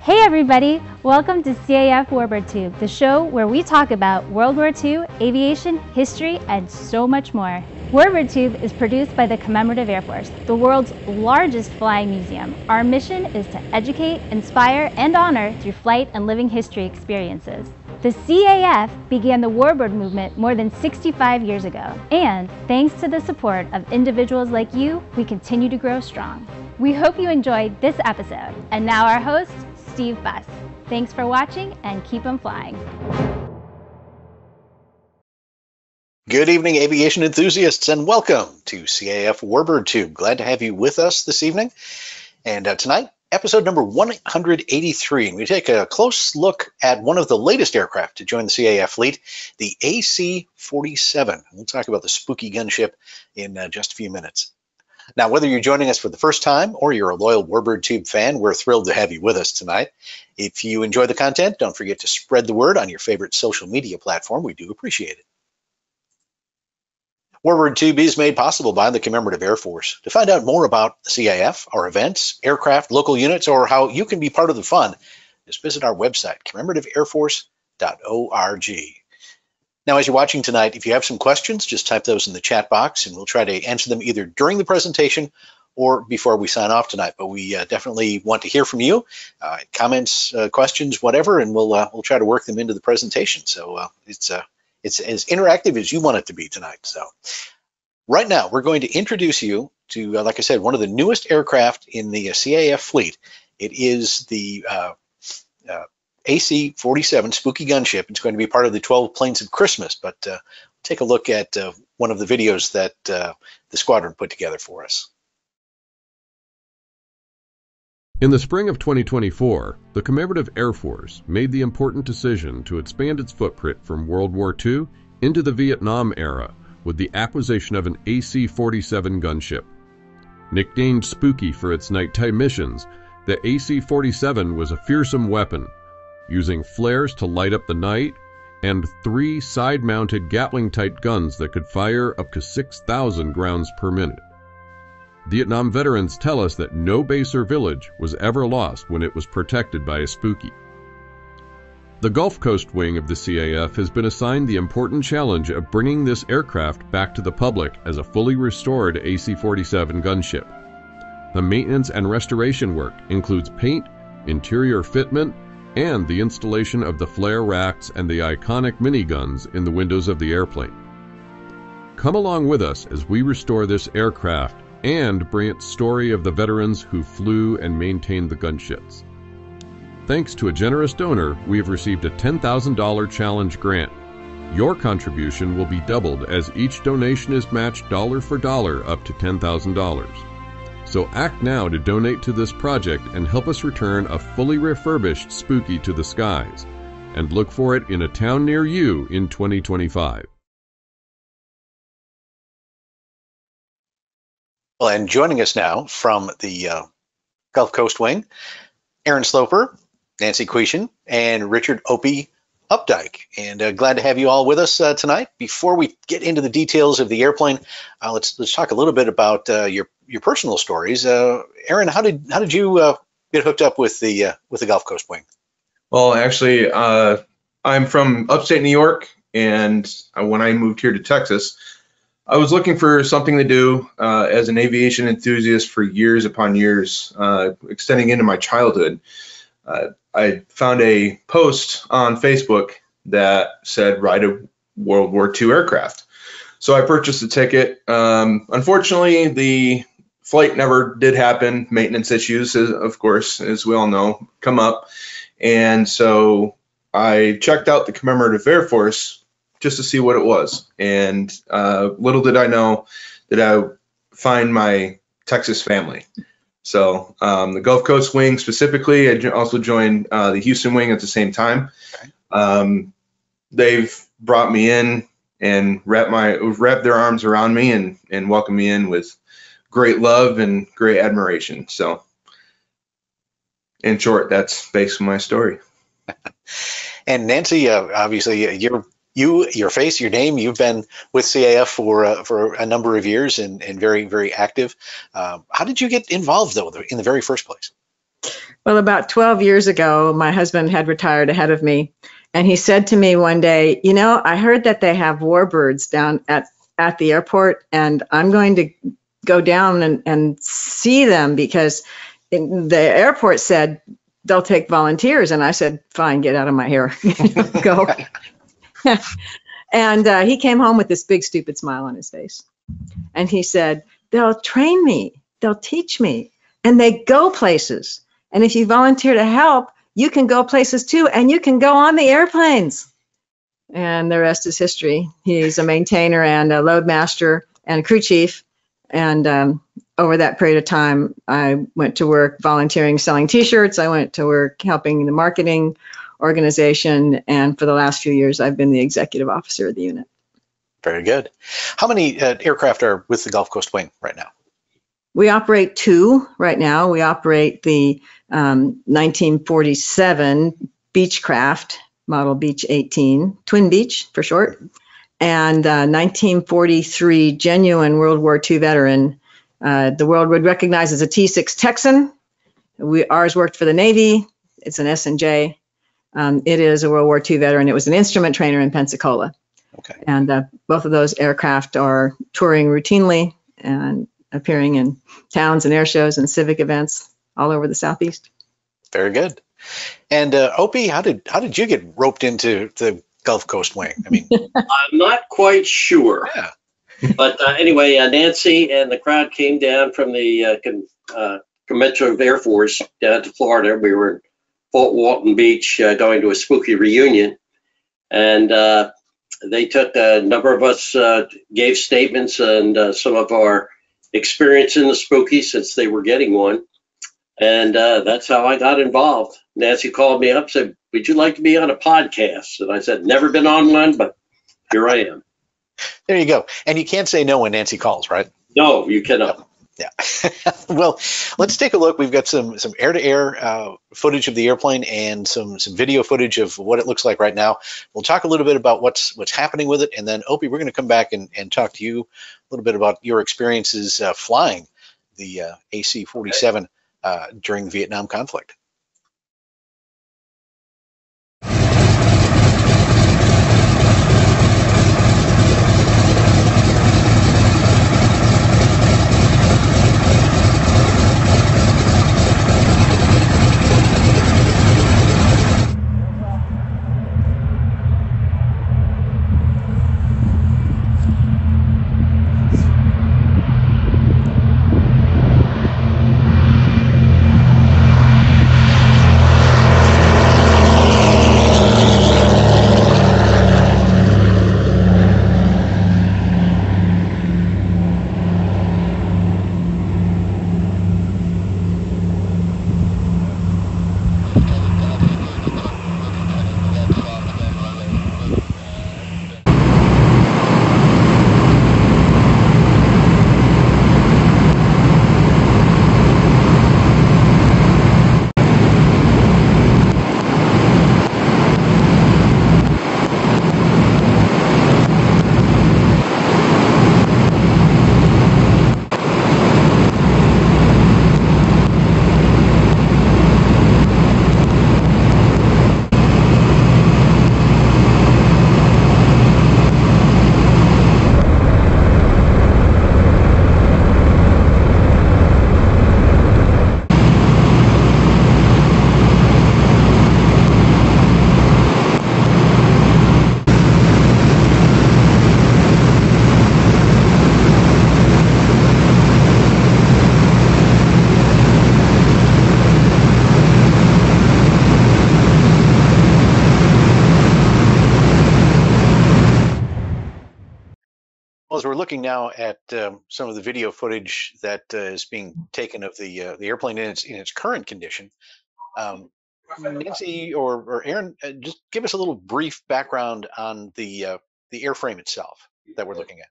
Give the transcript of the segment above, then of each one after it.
Hey everybody, welcome to CAF Warbird Tube, the show where we talk about World War II, aviation, history, and so much more. Warbird Tube is produced by the Commemorative Air Force, the world's largest flying museum. Our mission is to educate, inspire, and honor through flight and living history experiences. The CAF began the Warbird movement more than 65 years ago, and thanks to the support of individuals like you, we continue to grow strong. We hope you enjoyed this episode, and now our host, Steve Buss. Thanks for watching and keep 'em flying. Good evening, aviation enthusiasts, and welcome to CAF Warbird Tube. Glad to have you with us this evening. And tonight, episode number 183. And we take a close look at one of the latest aircraft to join the CAF fleet, the AC-47. We'll talk about the spooky gunship in just a few minutes. Now, whether you're joining us for the first time or you're a loyal Warbird Tube fan, we're thrilled to have you with us tonight. If you enjoy the content, don't forget to spread the word on your favorite social media platform. We do appreciate it. Warbird Tube is made possible by the Commemorative Air Force. To find out more about the CAF, our events, aircraft, local units, or how you can be part of the fun, just visit our website, commemorativeairforce.org. Now, as you're watching tonight, if you have some questions, just type those in the chat box, and we'll try to answer them either during the presentation or before we sign off tonight. But we definitely want to hear from you, comments, questions, whatever, and we'll try to work them into the presentation. So it's as interactive as you want it to be tonight. So right now, we're going to introduce you to, like I said, one of the newest aircraft in the CAF fleet. It is the AC-47 Spooky Gunship. It's going to be part of the 12 Planes of Christmas, but take a look at one of the videos that the squadron put together for us. In the spring of 2024, the Commemorative Air Force made the important decision to expand its footprint from World War II into the Vietnam era with the acquisition of an AC-47 gunship. Nicknamed Spooky for its nighttime missions, the AC-47 was a fearsome weapon, using flares to light up the night, and 3 side-mounted Gatling-type guns that could fire up to 6,000 rounds per minute. Vietnam veterans tell us that no base or village was ever lost when it was protected by a Spooky. The Gulf Coast wing of the CAF has been assigned the important challenge of bringing this aircraft back to the public as a fully restored AC-47 gunship. The maintenance and restoration work includes paint, interior fitment, and the installation of the flare racks and the iconic miniguns in the windows of the airplane. Come along with us as we restore this aircraft and bring its story of the veterans who flew and maintained the gunships. Thanks to a generous donor, we have received a $10,000 challenge grant. Your contribution will be doubled as each donation is matched dollar for dollar up to $10,000. So act now to donate to this project and help us return a fully refurbished Spooky to the skies, and look for it in a town near you in 2025. Well, and joining us now from the Gulf Coast wing, Aaron Sloper, Nancy Queishan, and Richard Opie Updike. And glad to have you all with us tonight. Before we get into the details of the airplane, let's talk a little bit about your personal stories. Aaron, how did you get hooked up with the Gulf Coast wing? Well, actually, I'm from upstate New York, and when I moved here to Texas, I was looking for something to do as an aviation enthusiast for years upon years, extending into my childhood. I found a post on Facebook that said ride a World War II aircraft. So I purchased a ticket. Unfortunately, the flight never did happen. Maintenance issues, of course, as we all know, come up. And so I checked out the Commemorative Air Force just to see what it was. And little did I know that I would find my Texas family. So the Gulf Coast wing specifically, I also joined the Houston wing at the same time. They've brought me in and wrapped their arms around me and welcomed me in with great love and great admiration. So in short, that's basically my story. And Nancy, obviously, your face, your name, you've been with CAF for a number of years and very, very active. How did you get involved, though, in the very first place? Well, about 12 years ago, my husband had retired ahead of me, and he said to me one day, you know, I heard that they have warbirds down at the airport, and I'm going to go down and see them because the airport said they'll take volunteers. And I said, fine, get out of my hair, go. And he came home with this big, stupid smile on his face. And he said, they'll train me, they'll teach me, and they go places. And if you volunteer to help, you can go places too, and you can go on the airplanes. And the rest is history. He's a maintainer and a load master and a crew chief. And over that period of time, I went to work volunteering, selling T-shirts. I went to work helping the marketing organization. And for the last few years, I've been the executive officer of the unit. Very good. How many aircraft are with the Gulf Coast Wing right now? We operate 2 right now. We operate the 1947 Beechcraft, model Beech 18, Twin Beech for short, and 1943 genuine World War II veteran. The world would recognize as a T6 Texan. Ours worked for the Navy. It's an S&J. It is a World War II veteran. It was an instrument trainer in Pensacola. Okay. And both of those aircraft are touring routinely and appearing in towns and air shows and civic events all over the Southeast. Very good. And Opie, how did you get roped into the Gulf Coast Wing? I mean, I'm not quite sure. Yeah. But anyway, Nancy and the crowd came down from the Convention of Air Force down to Florida. We were in Fort Walton Beach going to a spooky reunion. And they took a number of us, gave statements and some of our experience in the spooky since they were getting one. And that's how I got involved. Nancy called me up, said, would you like to be on a podcast? And I said, never been on one, but here I am. There you go. And you can't say no when Nancy calls, right? No, you cannot. Yeah. Well, let's take a look. We've got some air-to-air footage of the airplane and some video footage of what it looks like right now. We'll talk a little bit about what's happening with it, and then Opie, we're going to come back and talk to you a little bit about your experiences flying the AC-47 during the Vietnam conflict. As we're looking now at some of the video footage that is being taken of the airplane in its current condition, Nancy or Aaron, just give us a little brief background on the airframe itself that we're looking at.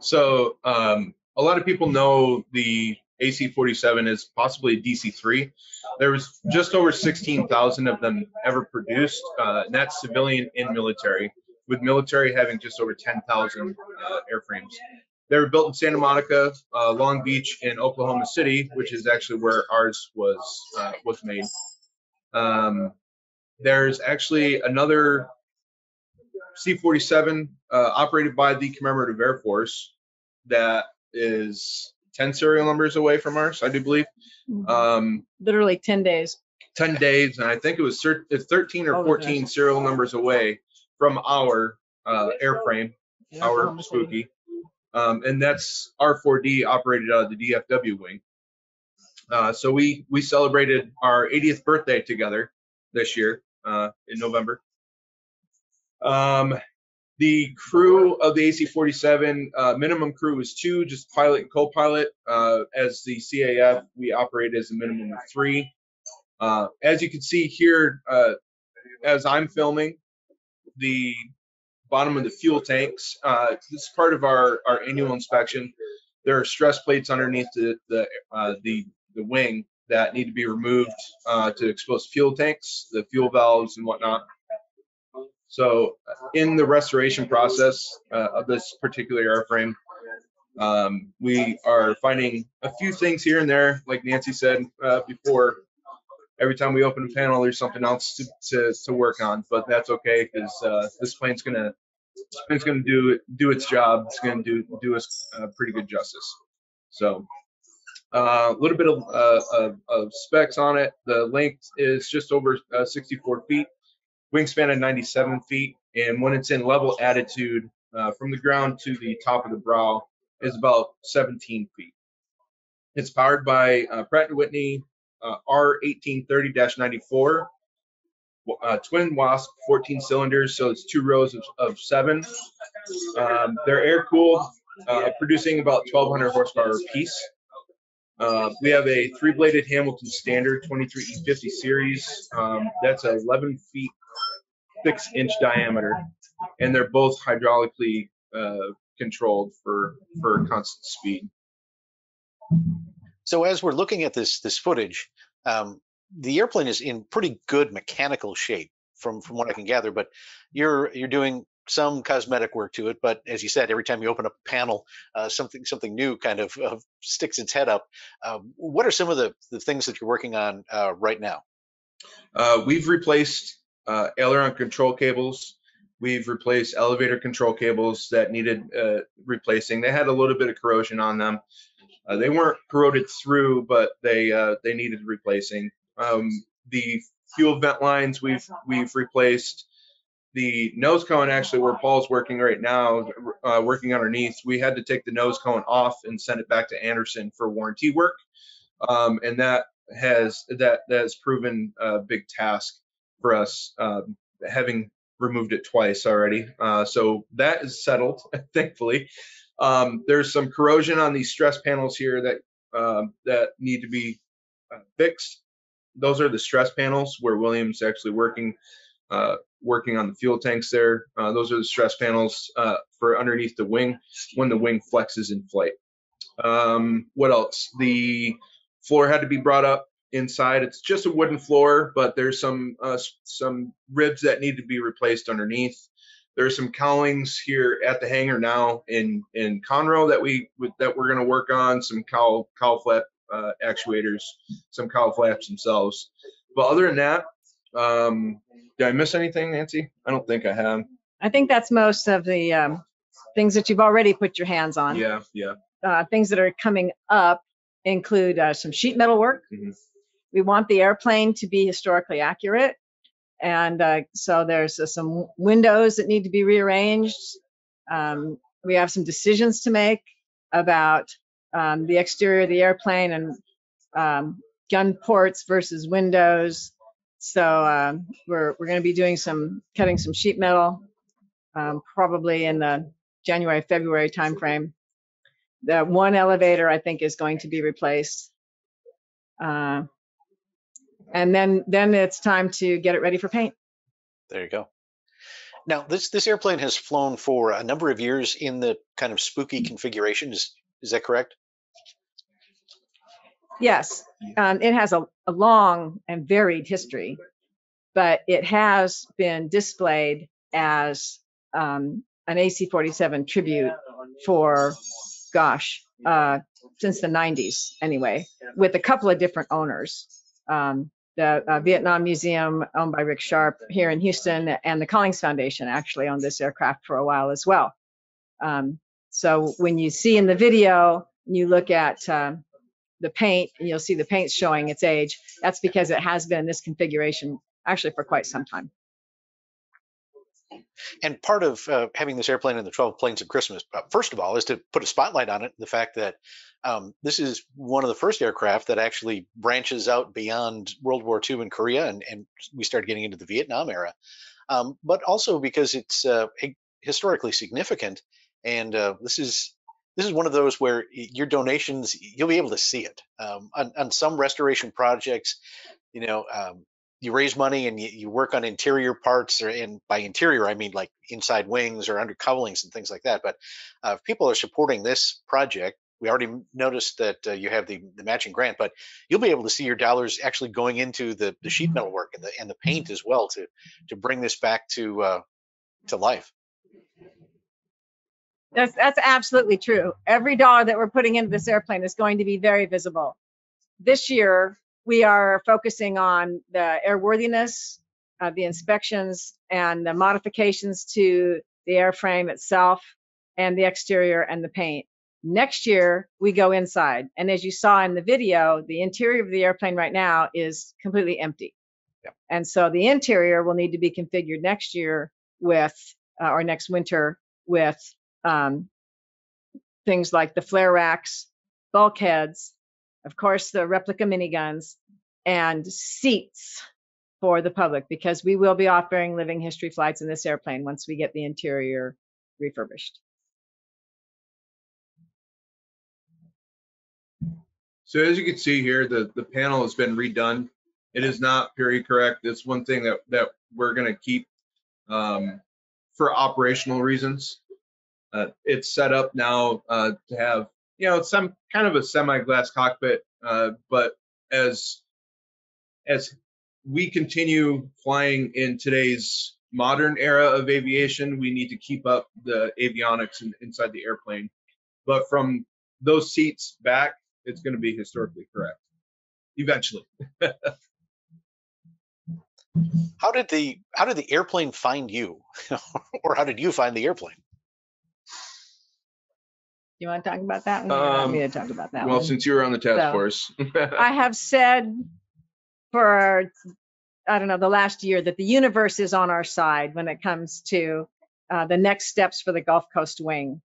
So a lot of people know the AC-47 is possibly a DC-3. There was just over 16,000 of them ever produced, and that's civilian and military, with military having just over 10,000 airframes. They were built in Santa Monica, Long Beach, and Oklahoma City, which is actually where ours was made. There's actually another C-47 operated by the Commemorative Air Force that is 10 serial numbers away from ours, I do believe. Literally 10 days. 10 days, and I think it was 13 or 14 serial numbers away from our airframe, our Spooky. And that's R4D operated out of the DFW wing. So we celebrated our 80th birthday together this year in November. The crew of the AC-47, minimum crew is 2, just pilot and co-pilot. As the CAF, we operate as a minimum of 3. As you can see here, as I'm filming, the bottom of the fuel tanks, this is part of our annual inspection. There are stress plates underneath the wing that need to be removed to expose fuel tanks, the fuel valves, and whatnot. So in the restoration process of this particular airframe, we are finding a few things here and there, like Nancy said before. Every time we open a panel, there's something else to work on, but that's okay because this plane's gonna do its job. It's gonna do us pretty good justice. So a little bit of specs on it. The length is just over 64 feet. Wingspan of 97 feet, and when it's in level attitude from the ground to the top of the brow is about 17 feet. It's powered by Pratt & Whitney R1830-94 twin Wasp 14 cylinders, so it's 2 rows of 7. They're air cooled, producing about 1,200 horsepower apiece. We have a 3-bladed Hamilton Standard 23E50 series. That's 11 feet 6-inch diameter, and they're both hydraulically controlled for constant speed. So as we're looking at this footage, the airplane is in pretty good mechanical shape from what I can gather, but you're doing some cosmetic work to it. But as you said, every time you open up a panel, something new kind of sticks its head up. What are some of the things that you're working on right now? We've replaced aileron control cables. We've replaced elevator control cables that needed replacing. They had a little bit of corrosion on them. They weren't corroded through, but they needed replacing. The fuel vent lines we've replaced. The nose cone, actually, where Paul's working right now, working underneath, we had to take the nose cone off and send it back to Anderson for warranty work, and that has proven a big task for us, having removed it twice already. So that is settled, thankfully. There's some corrosion on these stress panels here that need to be fixed. Those are the stress panels where William's actually working on the fuel tanks there. Those are the stress panels for underneath the wing when the wing flexes in flight. What else? The floor had to be brought up inside. It's just a wooden floor, but there's some ribs that need to be replaced underneath. There's some cowlings here at the hangar now in Conroe that we're going to work on. Some cowl flap actuators, some cowl flaps themselves. But other than that, did I miss anything, Nancy? I don't think I have. I think that's most of the things that you've already put your hands on. Yeah. Things that are coming up include some sheet metal work. Mm-hmm. We want the airplane to be historically accurate. And so there's some windows that need to be rearranged. We have some decisions to make about the exterior of the airplane and gun ports versus windows. So we're going to be doing cutting some sheet metal, probably in the January, February timeframe. The one elevator, I think, is going to be replaced. And then it's time to get it ready for paint. There you go. Now, this airplane has flown for a number of years in the kind of spooky configuration. Is that correct? Yes. It has a long and varied history, but it has been displayed as an AC-47 tribute for gosh, since the 90s anyway, with a couple of different owners. The Vietnam Museum, owned by Rick Sharp here in Houston, and the Collings Foundation actually owned this aircraft for a while as well. So when you see in the video, you look at the paint, and you'll see the paint showing its age. That's because it has been in this configuration actually for quite some time. And part of having this airplane in the 12 Planes of Christmas, first of all, is to put a spotlight on it. The fact that this is one of the first aircraft that actually branches out beyond World War II and Korea, and we started getting into the Vietnam era. But also because it's historically significant, and this is one of those where your donations, you'll be able to see it. On some restoration projects, you raise money and you work on interior parts, and by interior, I mean like inside wings or under couplings and things like that. But if people are supporting this project, we already noticed that you have the matching grant, but you'll be able to see your dollars actually going into the sheet metal work and the paint as well to bring this back to life. That's absolutely true. Every dollar that we're putting into this airplane is going to be very visible. This year, we are focusing on the airworthiness, the inspections, and the modifications to the airframe itself and the exterior and the paint. Next year, we go inside. And as you saw in the video, the interior of the airplane right now is completely empty. Yep. And so the interior will need to be configured next year with, or next winter with things like the flare racks, bulkheads, of course, the replica miniguns, and seats for the public, because we will be offering living history flights in this airplane once we get the interior refurbished. So as you can see here, the panel has been redone. It is not period correct. It's one thing that we're going to keep for operational reasons. It's set up now to have, some kind of a semi-glass cockpit, but as we continue flying in today's modern era of aviation, we need to keep up the avionics inside the airplane. But from those seats back, it's going to be historically correct eventually. How did the airplane find you, or how did you find the airplane? You want to talk about that one? You want me to talk about that one? Well, since you were on the task force. I have said for, I don't know, the last year that the universe is on our side when it comes to the next steps for the Gulf Coast Wing.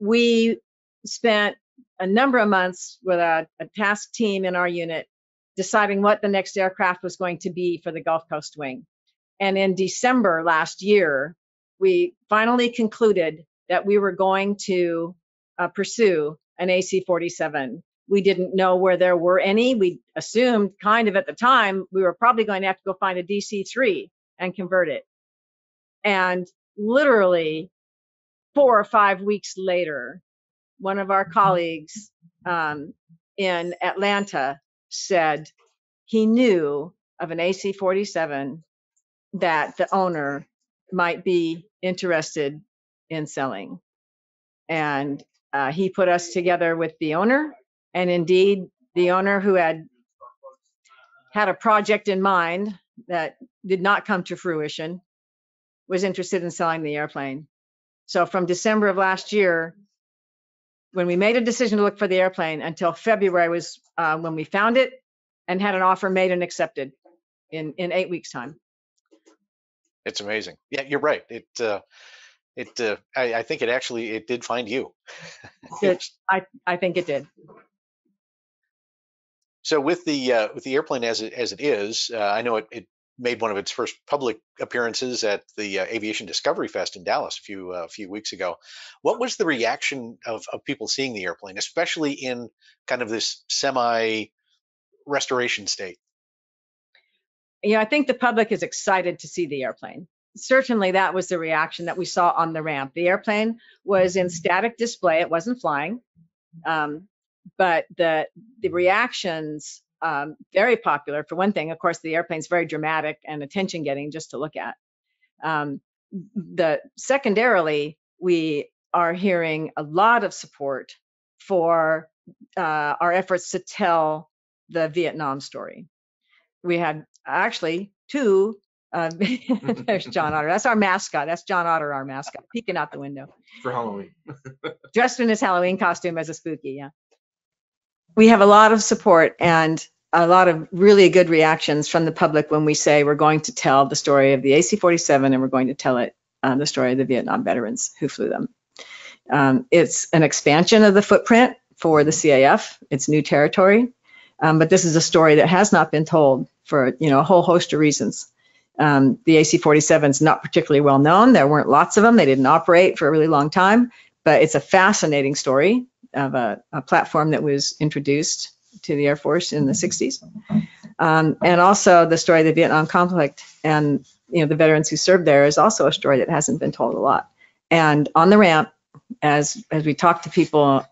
We spent a number of months with a task team in our unit deciding what the next aircraft was going to be for the Gulf Coast Wing. And in December last year, we finally concluded that we were going to pursue an AC-47. We didn't know where there were any. We assumed kind of at the time we were probably going to have to go find a DC-3 and convert it. And literally 4 or 5 weeks later, one of our colleagues in Atlanta said he knew of an AC-47 that the owner might be interested in selling. And he put us together with the owner, and indeed the owner, who had a project in mind that did not come to fruition, was interested in selling the airplane. So from December of last year, when we made a decision to look for the airplane, until February was when we found it and had an offer made and accepted in 8 weeks' time. It's amazing. Yeah, you're right. I think it did find you. I think it did. So with the airplane as it is, I know it made one of its first public appearances at the Aviation Discovery Fest in Dallas a few weeks ago. What was the reaction of people seeing the airplane, especially in kind of this semi-restoration state? I think the public is excited to see the airplane. Certainly that was the reaction that we saw on the ramp. The airplane was in static display. It wasn't flying. But the reactions, very popular. For one thing, of course, the airplane's very dramatic and attention-getting just to look at. Secondarily, we are hearing a lot of support for our efforts to tell the Vietnam story. We had actually two. There's John Otter. That's our mascot. That's John Otter, our mascot, peeking out the window. For Halloween. Dressed in his Halloween costume as a spooky, yeah. We have a lot of support and a lot of really good reactions from the public when we say we're going to tell the story of the AC-47 and we're going to tell it the story of the Vietnam veterans who flew them. It's an expansion of the footprint for the CAF. It's new territory, but this is a story that has not been told for a whole host of reasons. The AC-47 is not particularly well known. There weren't lots of them. They didn't operate for a really long time, but it's a fascinating story of a platform that was introduced to the Air Force in the 60s. And also the story of the Vietnam conflict and the veterans who served there is also a story that hasn't been told a lot. And on the ramp, as we talked to people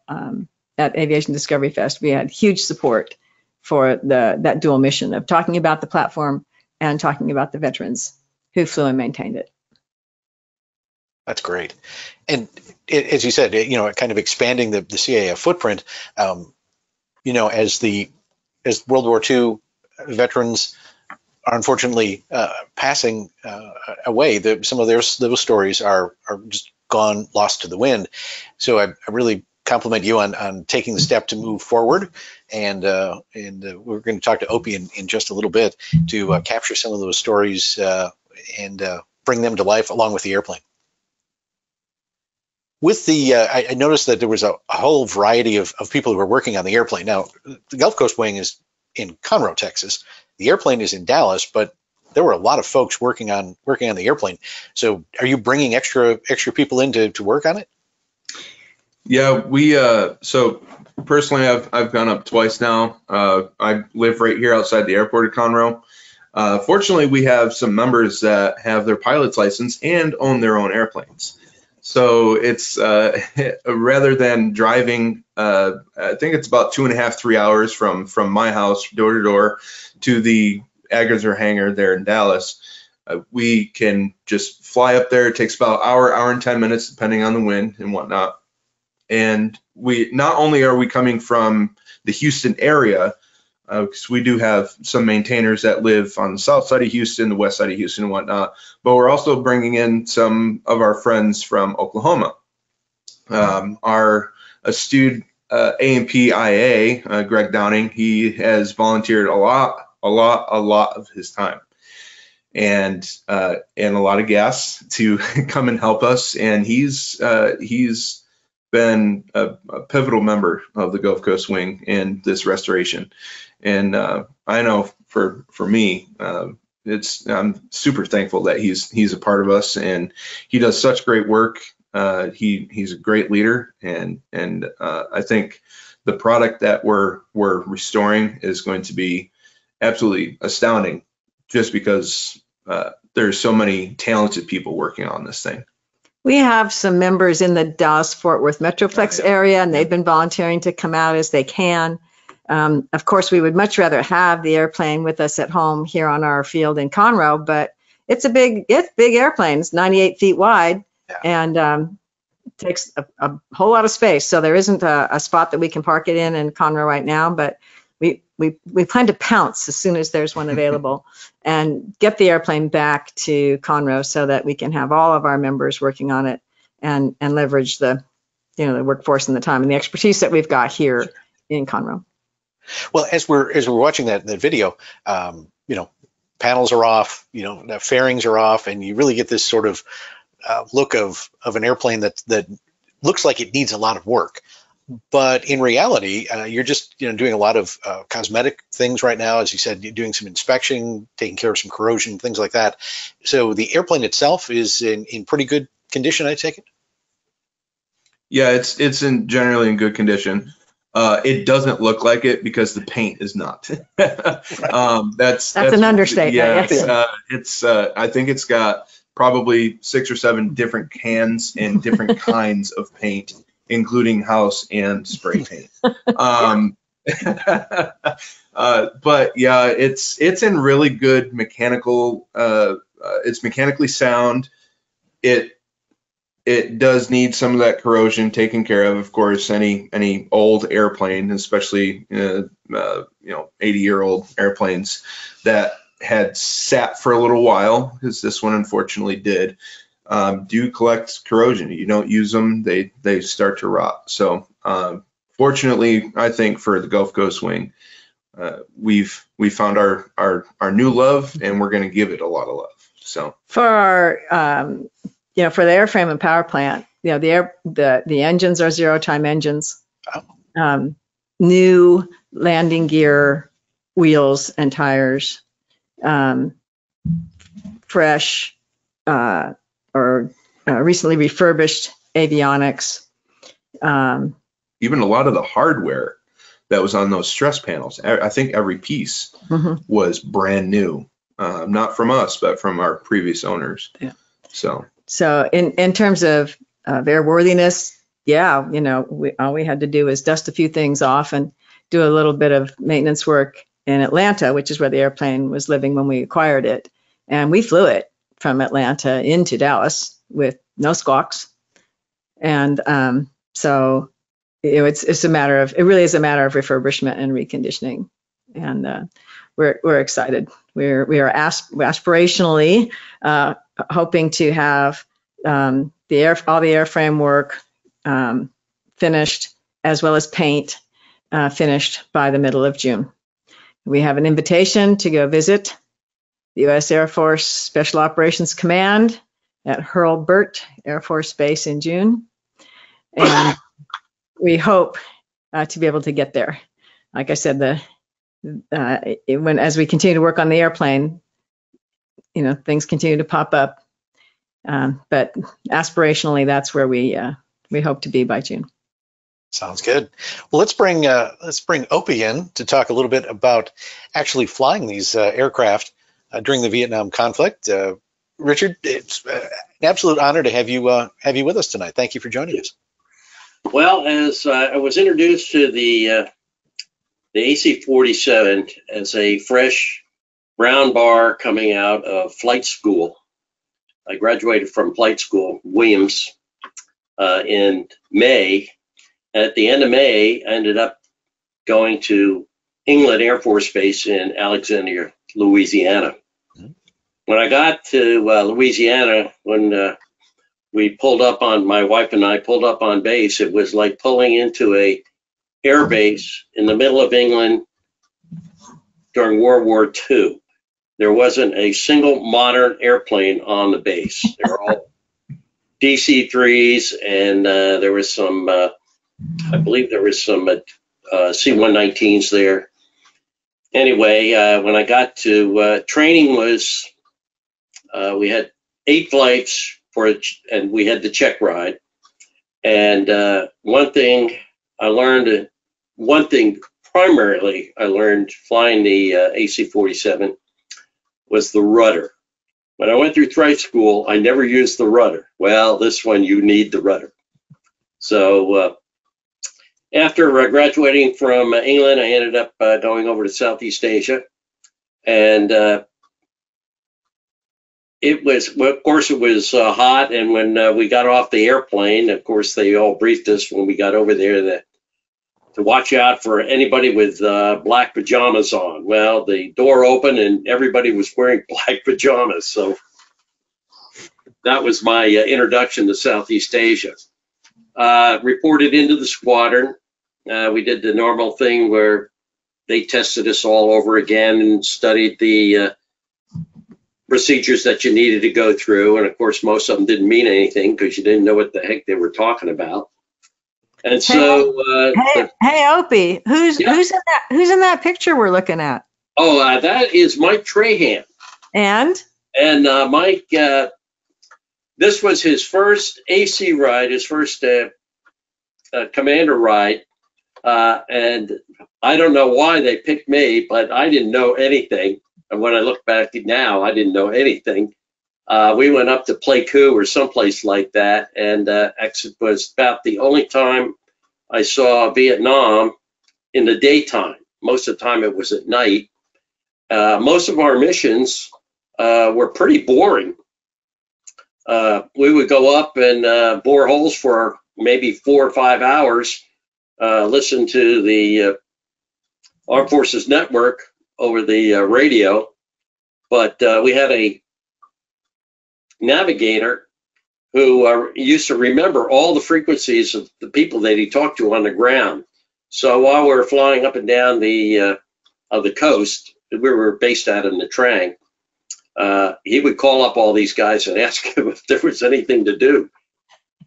at Aviation Discovery Fest, we had huge support for that dual mission of talking about the platform and talking about the veterans who flew and maintained it. That's great. And as you said, kind of expanding the CAF footprint, as World War II veterans are unfortunately passing away, some of those stories are just gone, lost to the wind. So I really compliment you on taking the step to move forward, and we're going to talk to Opie in just a little bit to capture some of those stories and bring them to life along with the airplane. With I noticed that there was a whole variety of people who were working on the airplane. Now, the Gulf Coast Wing is in Conroe, Texas. The airplane is in Dallas, but there were a lot of folks working on the airplane. So, are you bringing extra people in to work on it? Yeah, we so personally, I've gone up twice now. I live right here outside the airport of Conroe. Fortunately, we have some members that have their pilot's license and own their own airplanes. So it's rather than driving, I think it's about 2.5, 3 hours from my house door to door to the Agassiz hangar there in Dallas. We can just fly up there. It takes about hour and 10 minutes, depending on the wind and whatnot. And we not only are we coming from the Houston area, because we do have some maintainers that live on the south side of Houston, the west side of Houston and whatnot, but we're also bringing in some of our friends from Oklahoma. Our astute A&P-IA, Greg Downing, he has volunteered a lot of his time and a lot of gas to come and help us. And he's been a pivotal member of the Gulf Coast Wing in this restoration. And I know for me, I'm super thankful that he's a part of us, and he does such great work. He's a great leader, and I think the product that we're restoring is going to be absolutely astounding, just because there's so many talented people working on this thing. We have some members in the Dallas-Fort Worth Metroplex area, and they've been volunteering to come out as they can. Of course, we would much rather have the airplane with us at home here on our field in Conroe, but it's a big airplane. It's 98 feet wide, and takes a whole lot of space. So there isn't a spot that we can park it in Conroe right now, but we plan to pounce as soon as there's one available and get the airplane back to Conroe so that we can have all of our members working on it and leverage the workforce and the time and the expertise that we've got here in Conroe. Well, as we're watching that video, panels are off, the fairings are off, and you really get this sort of look of an airplane that looks like it needs a lot of work. But in reality, you're just doing a lot of cosmetic things right now. As you said, you're doing some inspection, taking care of some corrosion, things like that. So the airplane itself is in pretty good condition, I take it? Yeah, it's generally in good condition. It doesn't look like it because the paint is not. That's an understatement. Yeah, it's I think it's got probably 6 or 7 different cans and different kinds of paint, including house and spray paint. But yeah, it's in really good mechanical. It's mechanically sound. it does need some of that corrosion taken care of. Of course, any old airplane, especially 80-year-old airplanes that had sat for a little while, because this one unfortunately did, do collect corrosion. You don't use them, they start to rot. So fortunately, I think for the Gulf Coast wing, we found our new love, and we're going to give it a lot of love. So For our, for the airframe and power plant, the engines are zero-time engines. New landing gear, wheels and tires, fresh or recently refurbished avionics. Even a lot of the hardware that was on those stress panels, I think every piece was brand new. Not from us, but from our previous owners. Yeah. So in terms of airworthiness, all we had to do was dust a few things off and do a little bit of maintenance work in Atlanta, which is where the airplane was living when we acquired it. And we flew it from Atlanta into Dallas with no squawks. And so it really is a matter of refurbishment and reconditioning. And we're excited. We are aspirationally hoping to have all the airframe work finished, as well as paint finished by the middle of June. We have an invitation to go visit the U.S. Air Force Special Operations Command at Hurlburt Air Force Base in June, and we hope to be able to get there. Like I said, as we continue to work on the airplane, things continue to pop up. But aspirationally, that's where we hope to be by June. Sounds good. Well, let's bring Opie in to talk a little bit about actually flying these aircraft during the Vietnam conflict. Richard, it's an absolute honor to have you with us tonight. Thank you for joining us. Well, as I was introduced to the AC-47 as a fresh brown bar coming out of flight school. I graduated from flight school, Williams, in May. At the end of May, I ended up going to England Air Force Base in Alexandria, Louisiana. When I got to Louisiana, when my wife and I pulled up on base, it was like pulling into a air base in the middle of England during World War II. There wasn't a single modern airplane on the base. They were all DC-3s, and there was some, I believe there was some C-119s there. Anyway, when I got to training we had 8 flights and we had the check ride. And one thing primarily I learned flying the AC-47 was the rudder. When I went through flight school, I never used the rudder. Well, this one, you need the rudder. So after graduating from England, I ended up going over to Southeast Asia. And it was hot. And when we got off the airplane, of course, they all briefed us when we got over there to watch out for anybody with black pajamas on. Well, the door opened and everybody was wearing black pajamas. So that was my introduction to Southeast Asia. Reported into the squadron. We did the normal thing where they tested us all over again and studied the procedures that you needed to go through. And of course, most of them didn't mean anything because you didn't know what the heck they were talking about. And so, hey, Opie, who's in that picture we're looking at? Oh, that is Mike Trahan. And Mike, this was his first AC ride, his first commander ride. And I don't know why they picked me, but I didn't know anything. And when I look back now, I didn't know anything. We went up to Pleiku or someplace like that, and it was about the only time I saw Vietnam in the daytime. Most of the time it was at night. Most of our missions were pretty boring. we would go up and bore holes for maybe 4 or 5 hours, listen to the Armed Forces Network over the radio. But we had a navigator who used to remember all the frequencies of the people that he talked to on the ground. So while we were flying up and down the coast, we were based out in Nha Trang, he would call up all these guys and ask them if there was anything to do.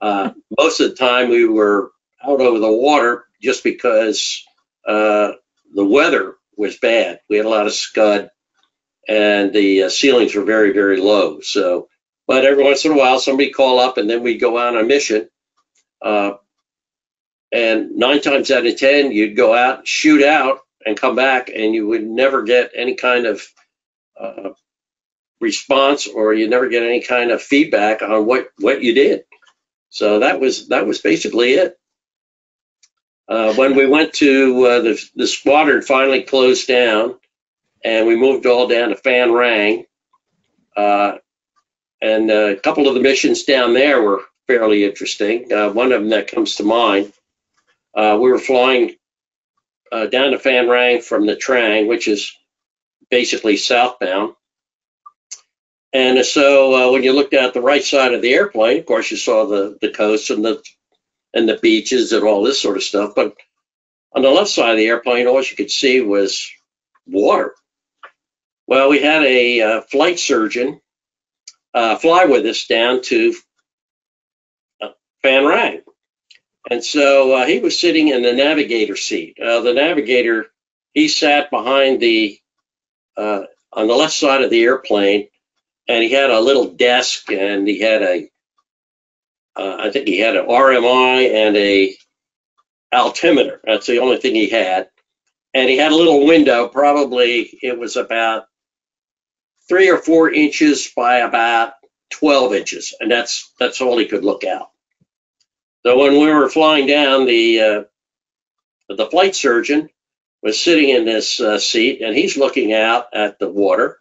Most of the time we were out over the water just because the weather was bad. We had a lot of scud and the ceilings were very, very low. So, but every once in a while somebody call up and then we'd go out on a mission. And 9 times out of 10, you'd go out, shoot out, and come back, and you would never get any kind of response, or you never get any kind of feedback on what you did. So that was basically it. When we went to the squadron finally closed down, and we moved all down to Phan Rang, and a couple of the missions down there were fairly interesting. One of them that comes to mind. We were flying down to Phan Rang from Nha Trang, which is basically southbound. And so when you looked at the right side of the airplane, of course, you saw the coast and the beaches and all this sort of stuff. But on the left side of the airplane, all you could see was water. Well, we had a flight surgeon fly with us down to Phan Rang. And so he was sitting in the navigator seat. The navigator, he sat behind on the left side of the airplane, and he had a little desk, and he had I think he had an RMI and a altimeter. That's the only thing he had. And he had a little window, probably it was about 3 or 4 inches by about 12 inches. And that's all he could look out. So when we were flying down, the flight surgeon was sitting in this seat, and he's looking out at the water.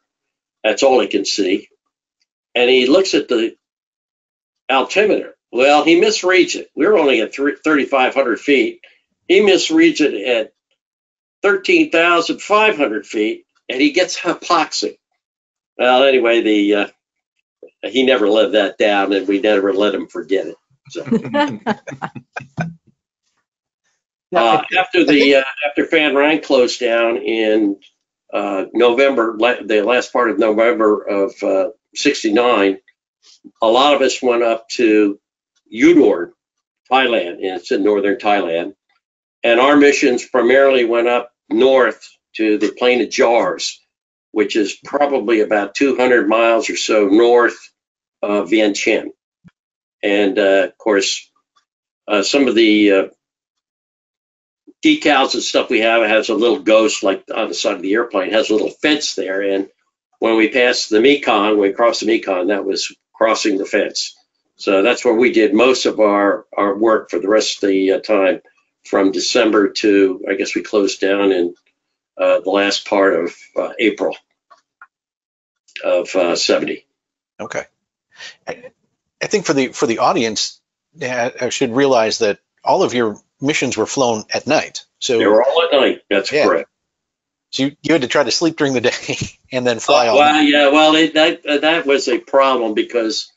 That's all he can see. And he looks at the altimeter. Well, he misreads it. We were only at 3,500 feet. He misreads it at 13,500 feet, and he gets hypoxic. Well, anyway, he never lived that down, and we never let him forget it. So. After Phan Rang closed down in November, the last part of November of '69, a lot of us went up to Udon, Thailand, and it's in northern Thailand. And our missions primarily went up north to the Plain of Jars, which is probably about 200 miles or so north of Vientiane. And of course, some of the decals and stuff we have has a little ghost, like on the side of the airplane, has a little fence there. And when we passed the Mekong, when we crossed the Mekong, that was crossing the fence. So that's where we did most of our work for the rest of the time, from December to, I guess we closed down in the last part of April of '70. Okay. I think for the audience, I should realize that all of your missions were flown at night. So they were all at night. That's correct. So you had to try to sleep during the day and then fly all night. Yeah. Well, that was a problem, because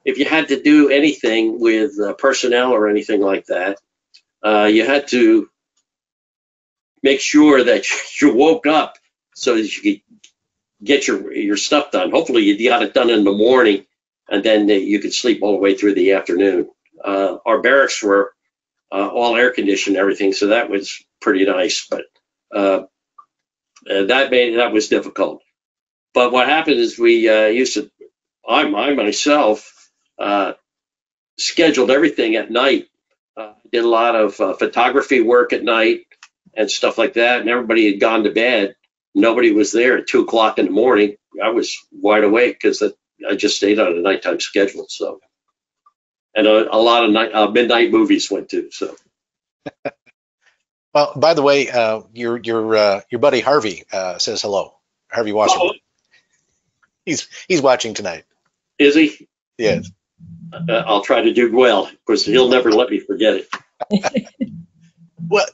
if you had to do anything with personnel or anything like that, you had to make sure that you woke up so that you could get your stuff done. Hopefully you got it done in the morning, and then you could sleep all the way through the afternoon. Our barracks were all air conditioned and everything, so that was pretty nice, but that was difficult. But what happened is we I myself scheduled everything at night. Did a lot of photography work at night and stuff like that, and everybody had gone to bed. Nobody was there at 2 o'clock in the morning. I was wide awake because I just stayed on a nighttime schedule. So, and a lot of midnight movies went to. So. Well, by the way, your buddy Harvey says hello. Harvey Wasserman. He's watching tonight. Is he? Yes. I'll try to do well. Of course, he'll never let me forget it. Well,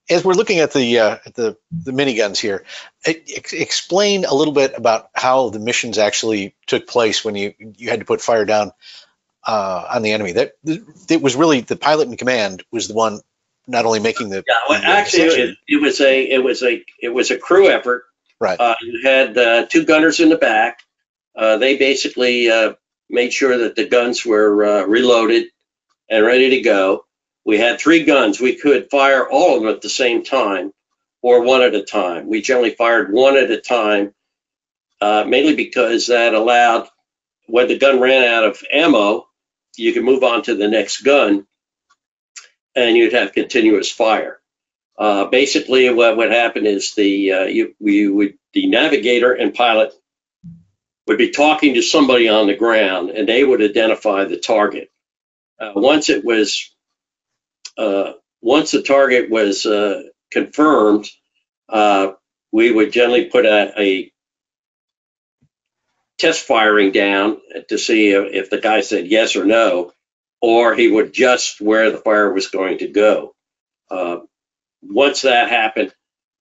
as we're looking at the miniguns here, explain a little bit about how the missions actually took place when you had to put fire down on the enemy. That it was really the pilot in command was the one not only making the Actually, it was a crew effort. Right. You had 2 gunners in the back. They basically made sure that the guns were reloaded and ready to go. We had 3 guns. We could fire all of them at the same time or one at a time. We generally fired one at a time, mainly because that allowed, when the gun ran out of ammo, you could move on to the next gun and you'd have continuous fire. Basically, what would happen is the navigator and pilot would be talking to somebody on the ground, and they would identify the target. Once the target was confirmed, we would generally put a test firing down to see if the guy said yes or no, or he would adjust where the fire was going to go. Once that happened,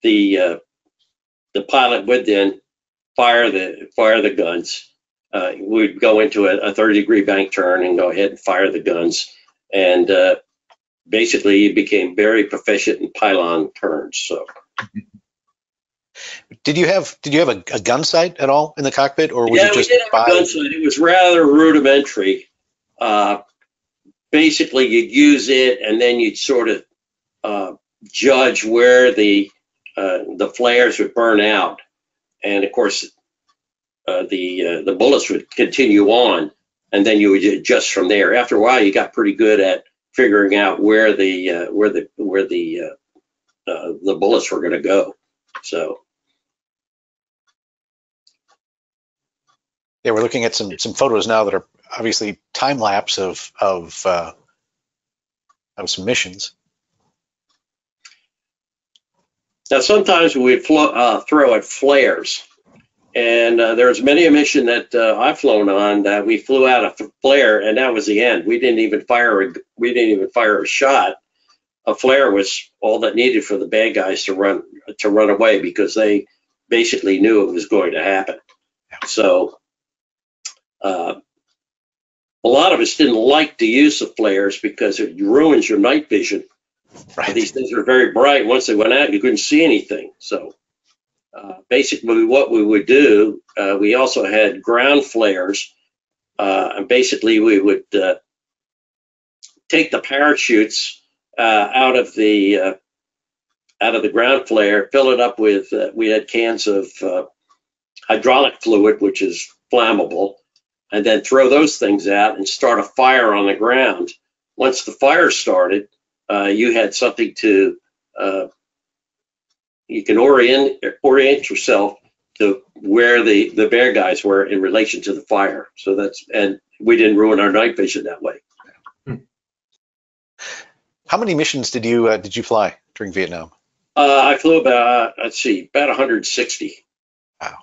the pilot would then fire the guns. We'd go into a 30-degree bank turn and go ahead and fire the guns, and basically he became very proficient in pylon turns. So, did you have a gun sight at all in the cockpit, or was it just we did have a gun sight. It was rather rudimentary. Basically, you'd use it, and then you'd sort of judge where the flares would burn out, and of course, the bullets would continue on, and then you would adjust from there. After a while, you got pretty good at figuring out where the bullets were going to go. So, yeah, we're looking at some photos now that are obviously time lapse of some missions. Now, sometimes we would throw at flares, and there's many a mission that I've flown on that we flew out a flare, and that was the end. We didn't even fire a shot. A flare was all that needed for the bad guys to run away, because they basically knew it was going to happen. So a lot of us didn't like to use the flares because it ruins your night vision. Right. These things are very bright. Once they went out, you couldn't see anything. So basically what we would do, we also had ground flares. And basically we would take the parachutes out of the ground flare, fill it up with, we had cans of hydraulic fluid, which is flammable, and then throw those things out and start a fire on the ground. Once the fire started, you had something to, you can orient yourself to where the bear guys were in relation to the fire. So and we didn't ruin our night vision that way. How many missions did you fly during Vietnam? I flew about 160. Wow.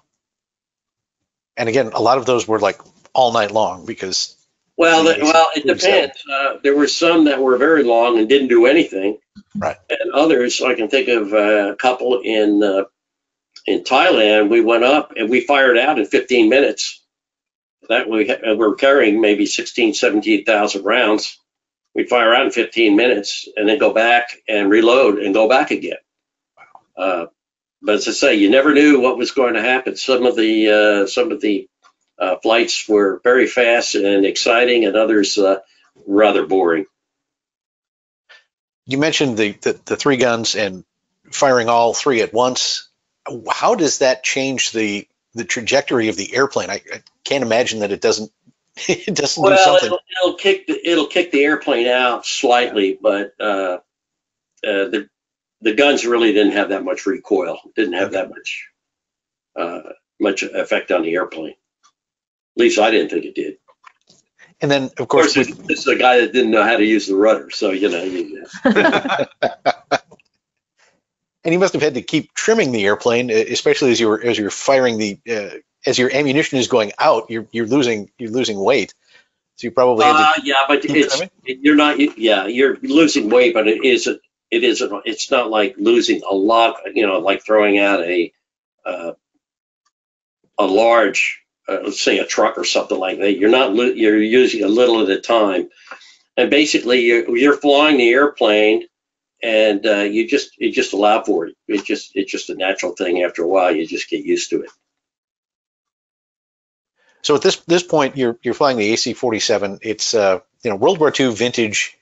And again, a lot of those were like all night long because. Well, it depends. There were some that were very long and didn't do anything. Right. And others, I can think of a couple in Thailand. We went up and we fired out in 15 minutes. That we were carrying maybe 17,000 rounds. We'd fire out in 15 minutes and then go back and reload and go back again. But as I say, you never knew what was going to happen. Some of the flights were very fast and exciting, and others rather boring. You mentioned the 3 guns and firing all 3 at once. How does that change the trajectory of the airplane? I can't imagine that it doesn't. It doesn't do something. It'll kick the airplane out slightly, but the guns really didn't have that much recoil. Didn't have that much effect on the airplane. At least I didn't think it did. And then, of course, this is a guy that didn't know how to use the rudder, so you know. And you must have had to keep trimming the airplane, especially as you're firing as your ammunition is going out. You're losing weight. So you probably had to Yeah, but keep trimming? you're not. Yeah, you're losing weight, but it's not like losing a lot. Like throwing out a large, let's say a truck or something like that. You're using a little at a time, and basically you're flying the airplane, and you just allow for it. It's just a natural thing. After a while, you just get used to it. So at this point, you're flying the AC-47. It's World War II vintage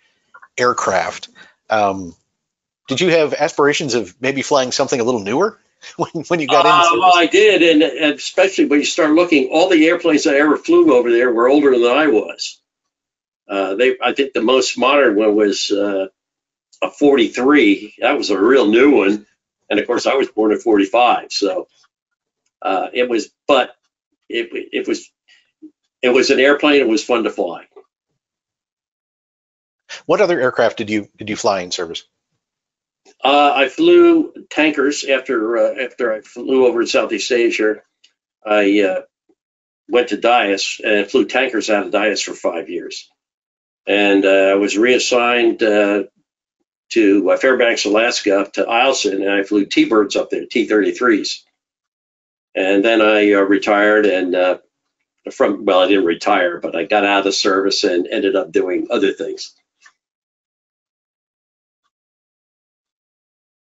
aircraft. Did you have aspirations of maybe flying something a little newer when you got into? Well, I did, and especially when you start looking, all the airplanes I ever flew over there were older than I was. I think the most modern one was a 43. That was a real new one, and of course I was born in 45, so it was. But it was an airplane. It was fun to fly. What other aircraft did you fly in service? I flew tankers after I flew over in Southeast Asia. I went to Dyess and flew tankers out of Dyess for 5 years, and I was reassigned to Fairbanks, Alaska, to Eielson, and I flew T-birds up there, T-33s, and then I retired and. I didn't retire, but I got out of the service and ended up doing other things.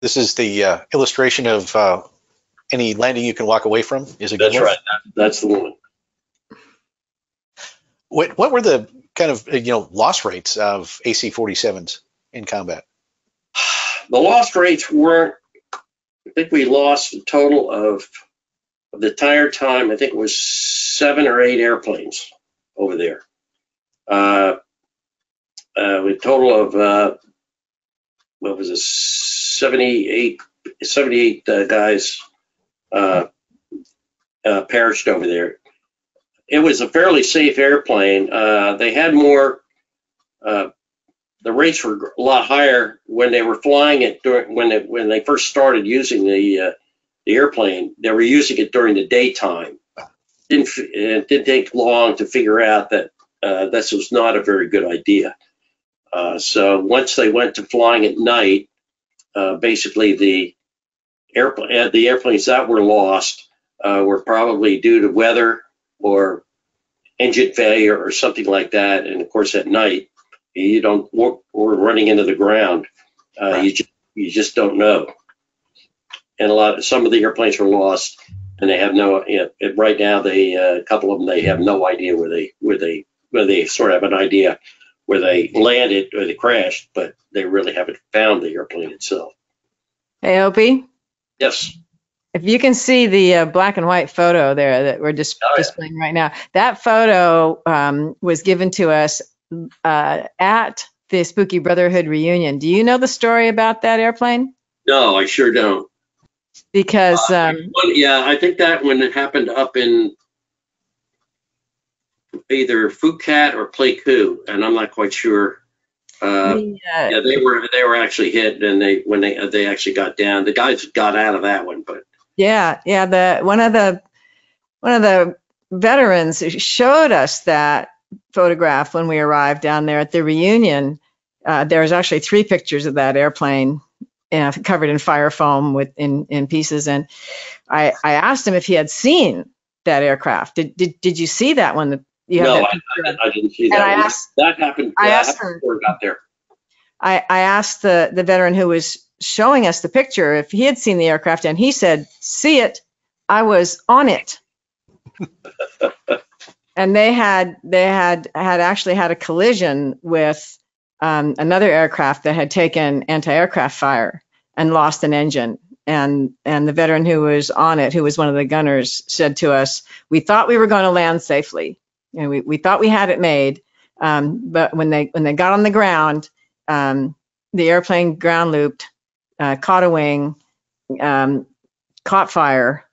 This is the illustration of any landing you can walk away from. Is it? That's right. That's the one. What were the kind of loss rates of AC-47s in combat? The loss rates weren't. I think we lost a total of the entire time. I think it was 7 or 8 airplanes over there. With a total of what was it, 78 guys perished over there. It was a fairly safe airplane. They had more. The rates were a lot higher when they were flying it when they first started using the airplane. They were using it during the daytime. It didn't take long to figure out that this was not a very good idea. So once they went to flying at night, basically the airplanes that were lost were probably due to weather or engine failure or something like that. And of course, at night, you don't or running into the ground. Right. You just don't know. And some of the airplanes were lost, and they have no. Right now, a couple of them, they have no idea where they sort of have an idea where they landed or they crashed, but they really haven't found the airplane itself. Hey, Opie. Yes. If you can see the black and white photo there that we're displaying right now, that photo was given to us at the Spooky Brotherhood reunion. Do you know the story about that airplane? No, I sure don't. Because I think that one happened up in either Phuket or Pleiku, and I'm not quite sure. They were actually hit, and when they actually got down, the guys got out of that one, but one of the veterans showed us that photograph when we arrived down there at the reunion. There's actually 3 pictures of that airplane covered in fire foam in pieces, and I asked him if he had seen that aircraft. Did you see that one? No, I didn't see that. That happened. I asked before it got there. I asked the veteran who was showing us the picture if he had seen the aircraft, and he said, "See it? I was on it." And they had actually had a collision with another aircraft that had taken anti-aircraft fire and lost an engine. And the veteran who was on it, who was one of the gunners, said to us, "We thought we were going to land safely. We thought we had it made, but when they got on the ground, the airplane ground looped, caught a wing, caught fire,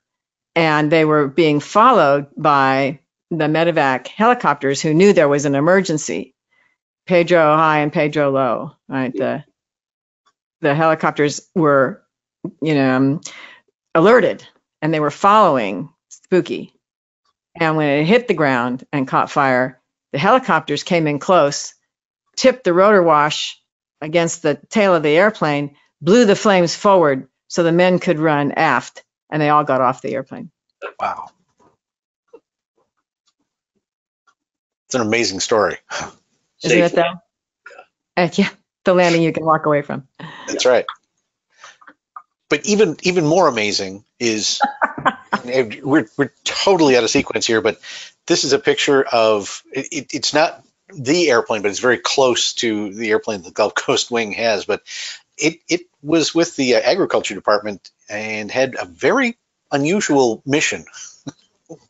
and they were being followed by the medevac helicopters who knew there was an emergency, Pedro High and Pedro Low. Right, the helicopters were, alerted, and they were following Spooky. And when it hit the ground and caught fire, The helicopters came in close, tipped the rotor wash against the tail of the airplane, blew the flames forward so the men could run aft, and they all got off the airplane. Wow. It's an amazing story. Isn't it though? Yeah, the landing you can walk away from. That's right. But even more amazing is we're totally out of sequence here, but this is a picture of it's not the airplane, but it's very close to the airplane the Gulf Coast Wing has. But it was with the Agriculture Department and had a very unusual mission.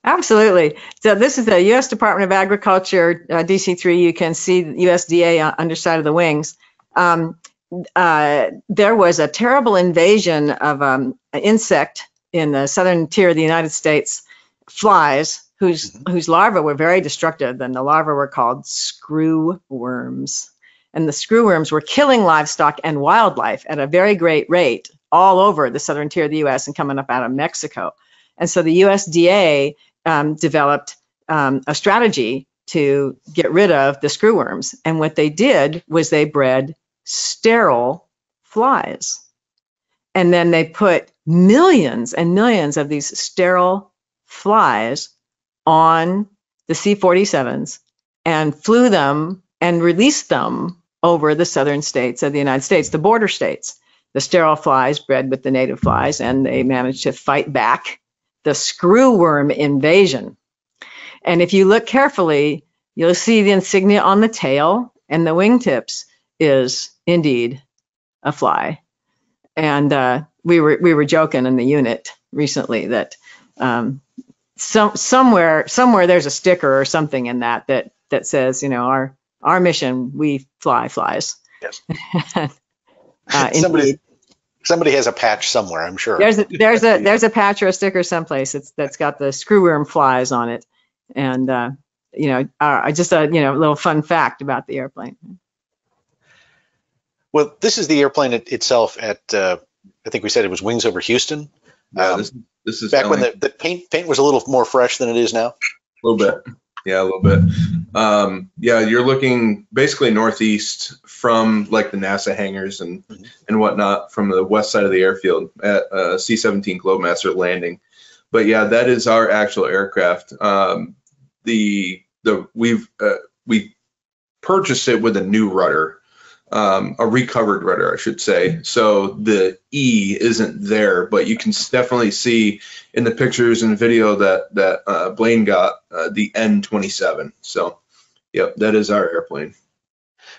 Absolutely. So this is the U.S. Department of Agriculture, DC-3. You can see the USDA underside of the wings. There was a terrible invasion of an insect in the southern tier of the United States, flies, whose larvae were very destructive, and the larvae were called screw worms. And the screw worms were killing livestock and wildlife at a very great rate all over the southern tier of the U.S. and coming up out of Mexico. And so the USDA developed a strategy to get rid of the screw worms. And what they did was they bred sterile flies. And then they put millions and millions of these sterile flies on the C-47s and flew them and released them over the southern states of the United States, the border states. The sterile flies bred with the native flies, and they managed to fight back the screw worm invasion. And if you look carefully, you'll see the insignia on the tail, and the wingtips is indeed a fly. And we were joking in the unit recently that somewhere there's a sticker or something in that says, you know, our mission, we fly flies. Yes. Indeed. Somebody has a patch somewhere, I'm sure. There's a patch or a sticker someplace that's got the screw worm flies on it, and just a little fun fact about the airplane. Well, this is the airplane itself at I think we said it was wings over Houston. Yeah, this is back when the paint was a little more fresh than it is now. A little bit. Yeah, a little bit. Yeah, you're looking basically northeast from like the NASA hangars and whatnot from the west side of the airfield at C-17 Globemaster landing. But yeah, that is our actual aircraft. We purchased it with a new rudder, a recovered rudder, I should say. So the E isn't there, but you can definitely see in the pictures and video that Blaine got the N-27. So, yep, that is our airplane.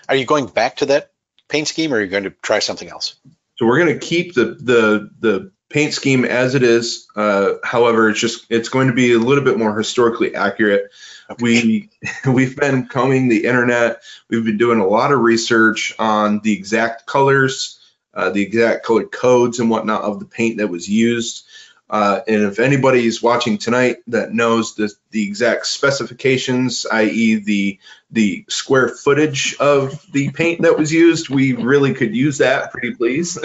Are you going back to that paint scheme, or are you going to try something else? So we're going to keep the paint scheme as it is. However, it's going to be a little bit more historically accurate. Okay. We've been combing the internet. We've been doing a lot of research on the exact colors, the exact color codes and whatnot of the paint that was used. And if anybody's watching tonight that knows the exact specifications, i.e. the square footage of the paint that was used, we really could use that, pretty please.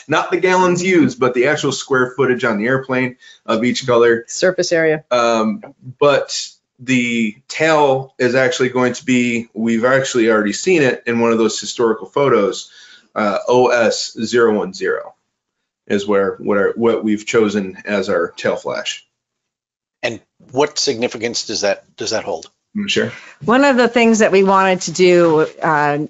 Not the gallons used, but the actual square footage on the airplane of each color. Surface area. But the tail is actually going to be, we've actually already seen it in one of those historical photos, OS-010 is what we've chosen as our tail flash. And what significance does that hold? Sure. One of the things that we wanted to do,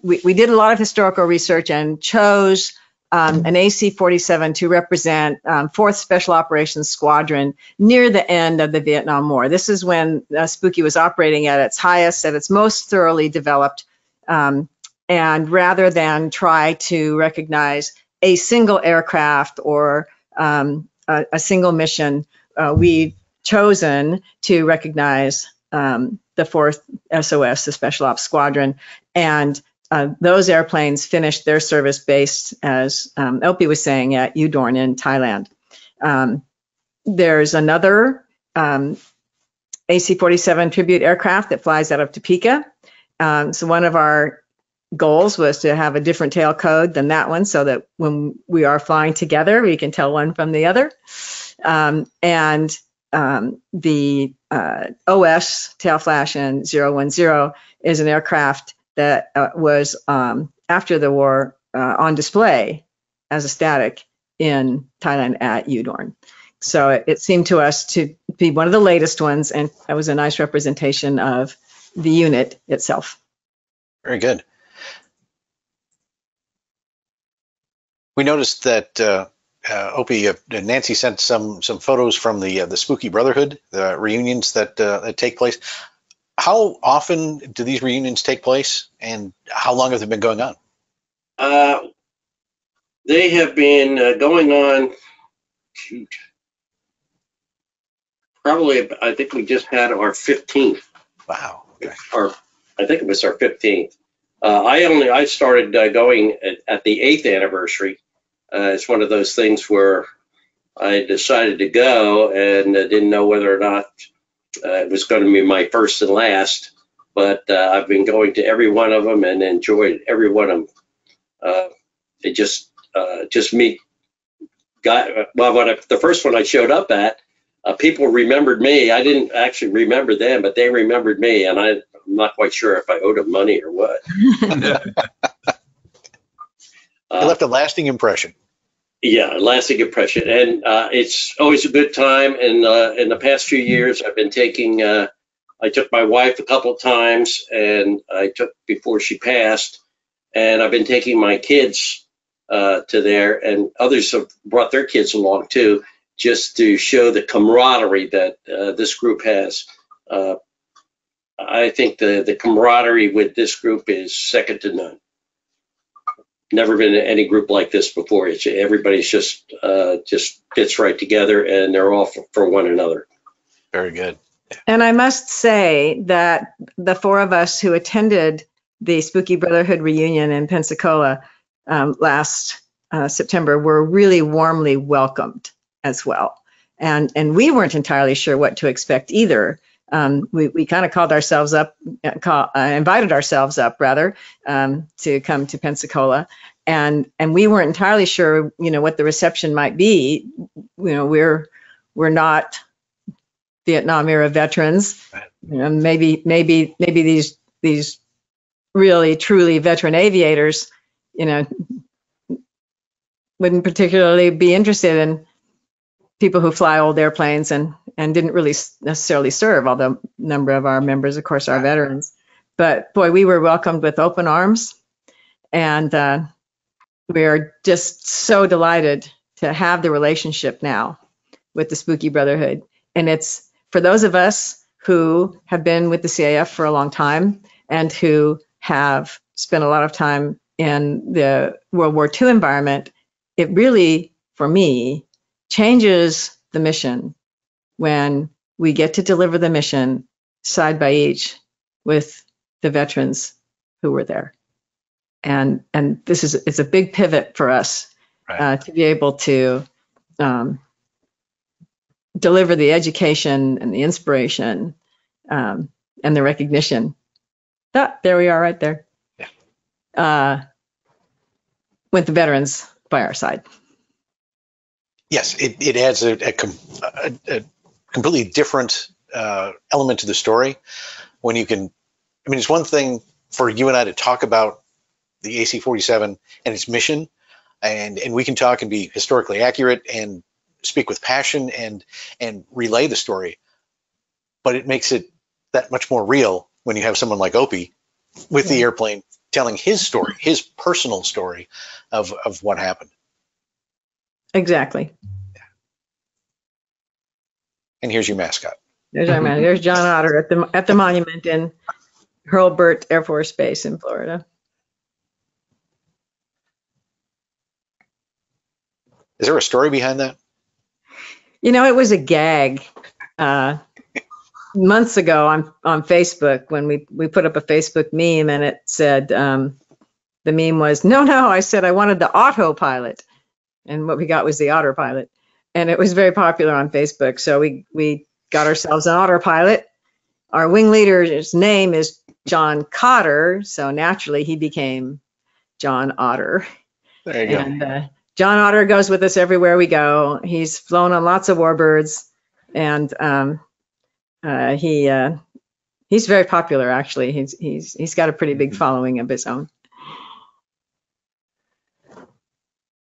we did a lot of historical research and chose an AC-47 to represent 4th Special Operations Squadron near the end of the Vietnam War. This is when Spooky was operating at its highest, at its most thoroughly developed. And rather than try to recognize a single aircraft or a single mission, we've chosen to recognize the 4th SOS, the Special Ops Squadron, and those airplanes finished their service based, as Opie was saying, at Udorn in Thailand. There's another AC-47 tribute aircraft that flies out of Topeka. So one of our goals was to have a different tail code than that one, so that when we are flying together, we can tell one from the other. And the OS tail flash and 010 is an aircraft that was after the war on display as a static in Thailand at Udorn. So it seemed to us to be one of the latest ones, and that was a nice representation of the unit itself. Very good. We noticed that Opie, Nancy sent some photos from the Spooky Brotherhood, the reunions that take place. How often do these reunions take place, and how long have they been going on? They have been going on, probably, I think we just had our 15th. Wow. Okay. I think it was our 15th. I started going at the 8th anniversary. It's one of those things where I decided to go and didn't know whether or not it was going to be my first and last, but I've been going to every one of them and enjoyed every one of them. It just me got, well, the first one I showed up at, people remembered me. I didn't actually remember them, but they remembered me, and I'm not quite sure if I owed them money or what. It left a lasting impression. Yeah, a lasting impression, and it's always a good time. And in the past few years, I've been taking. I took my wife a couple of times, and I took before she passed, and I've been taking my kids to there, and others have brought their kids along too, just to show the camaraderie that this group has. I think the camaraderie with this group is second to none. Never been in any group like this before. Everybody's just fits right together, and they're all for one another. Very good. And I must say that the four of us who attended the Spooky Brotherhood reunion in Pensacola last September were really warmly welcomed as well. And we weren't entirely sure what to expect either. We kind of called ourselves up, invited ourselves up rather, to come to Pensacola, and we weren't entirely sure, what the reception might be. We're not Vietnam era veterans. Maybe these really truly veteran aviators, wouldn't particularly be interested in people who fly old airplanes and didn't really necessarily serve, although a number of our members, of course, are veterans. But boy, we were welcomed with open arms, and we are just so delighted to have the relationship now with the Spooky Brotherhood. And it's for those of us who have been with the CAF for a long time and who have spent a lot of time in the World War II environment, it really, for me, changes the mission when we get to deliver the mission side by each with the veterans who were there. And it's a big pivot for us, right, to be able to deliver the education and the inspiration and the recognition. There we are right there. Yeah. With the veterans by our side. Yes, it adds a completely different element to the story when you can. I mean, it's one thing for you and I to talk about the AC-47 and its mission, and we can talk and be historically accurate and speak with passion and relay the story, but it makes it that much more real when you have someone like Opie with the airplane telling his story, his personal story of what happened. Exactly. And here's your mascot. There's our mascot. There's John Otter at the monument in Hurlburt Air Force Base in Florida. Is there a story behind that? It was a gag. Months ago on Facebook, when we put up a Facebook meme, and it said, the meme was, no, I said I wanted the autopilot. And what we got was the autopilot. And it was very popular on Facebook. So we got ourselves an autopilot. Our wing leader's name is John Cotter. So naturally he became John Otter. There you go. And John Otter goes with us everywhere we go. He's flown on lots of warbirds. and he's very popular. Actually, he's got a pretty big following of his own.